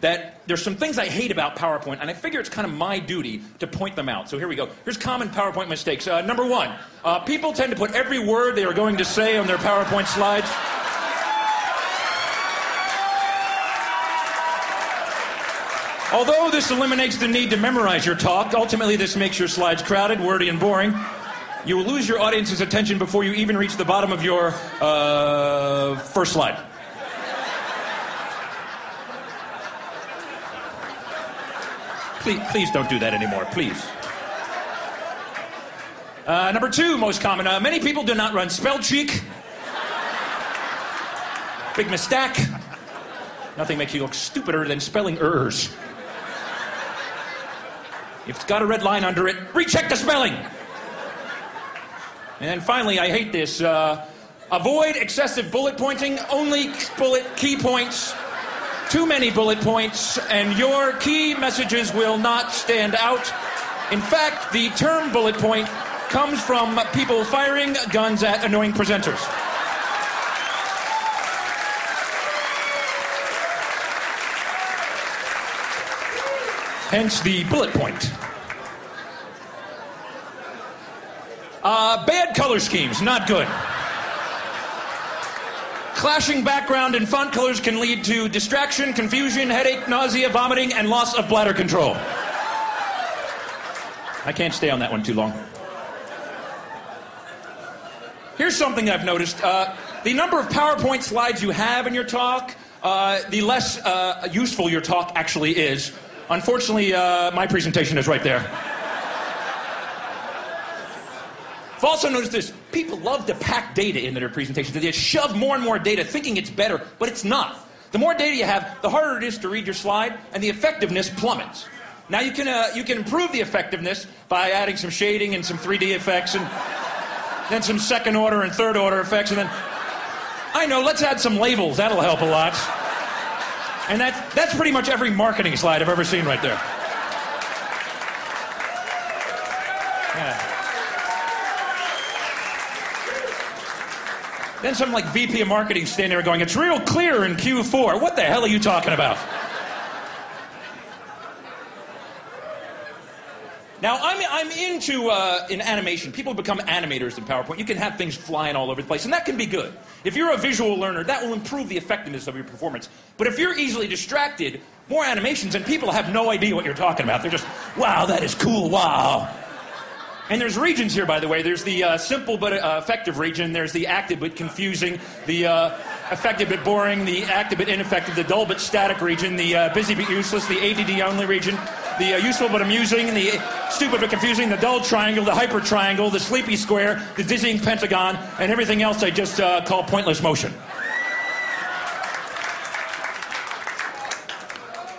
that there's some things I hate about PowerPoint, and I figure it's kind of my duty to point them out. So here we go. Here's common PowerPoint mistakes. Number one, people tend to put every word they are going to say on their PowerPoint slides. Although this eliminates the need to memorize your talk, ultimately this makes your slides crowded, wordy, and boring. You will lose your audience's attention before you even reach the bottom of your first slide. Please don't do that anymore, please. Number two, most common. Many people do not run spell check. Big mistake. Nothing makes you look stupider than spelling errors. If it's got a red line under it, recheck the spelling. And then finally, I hate this. Avoid excessive bullet pointing. Only bullet key points. Too many bullet points, and your key messages will not stand out. In fact, the term bullet point comes from people firing guns at annoying presenters. Hence the bullet point. Bad color schemes, not good. Clashing background and font colors can lead to distraction, confusion, headache, nausea, vomiting, and loss of bladder control. I can't stay on that one too long. Here's something I've noticed. The number of PowerPoint slides you have in your talk, the less useful your talk actually is. Unfortunately, my presentation is right there. I've also noticed this. People love to pack data into their presentations. They shove more and more data thinking it's better, but it's not. The more data you have, the harder it is to read your slide, and the effectiveness plummets. Now you can improve the effectiveness by adding some shading and some 3D effects and then some second order and third order effects, and then, I know, let's add some labels. That'll help a lot. And that's pretty much every marketing slide I've ever seen right there. Yeah. Then some like VP of marketing standing there going, it's real clear in Q4. What the hell are you talking about? Now, I'm into in animation. People become animators in PowerPoint. You can have things flying all over the place, and that can be good. If you're a visual learner, that will improve the effectiveness of your performance. But if you're easily distracted, more animations, and people have no idea what you're talking about. They're just, wow, that is cool, wow. And there's regions here, by the way. There's the simple but effective region. There's the active but confusing, the effective but boring, the active but ineffective, the dull but static region, the busy but useless, the ADD-only region, the useful but amusing, the stupid but confusing, the dull triangle, the hyper triangle, the sleepy square, the dizzying pentagon, and everything else I just call pointless motion.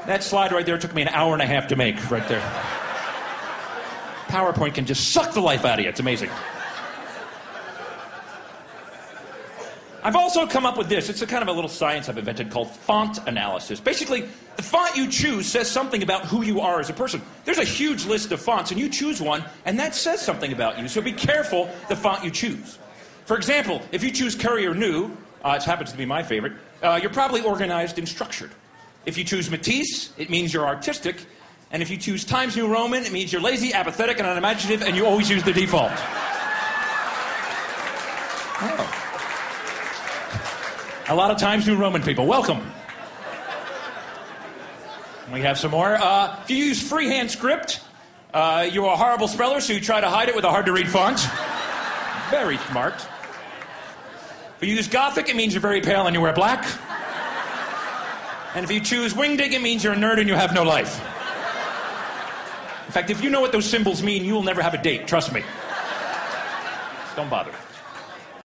That slide right there took me an hour and a half to make, right there. PowerPoint can just suck the life out of you. It's amazing. I've also come up with this. It's a kind of a little science I've invented called font analysis. Basically, the font you choose says something about who you are as a person. There's a huge list of fonts, and you choose one, and that says something about you. So be careful the font you choose. For example, if you choose Courier New, it happens to be my favorite, you're probably organized and structured. If you choose Matisse, it means you're artistic. And if you choose Times New Roman, it means you're lazy, apathetic, and unimaginative, and you always use the default. Oh. A lot of Times New Roman people. Welcome. We have some more. If you use freehand script, you're a horrible speller, so you try to hide it with a hard-to-read font. Very smart. If you use Gothic, it means you're very pale and you wear black. And if you choose Wingding, it means you're a nerd and you have no life. In fact, if you know what those symbols mean, you will never have a date. Trust me. Don't bother.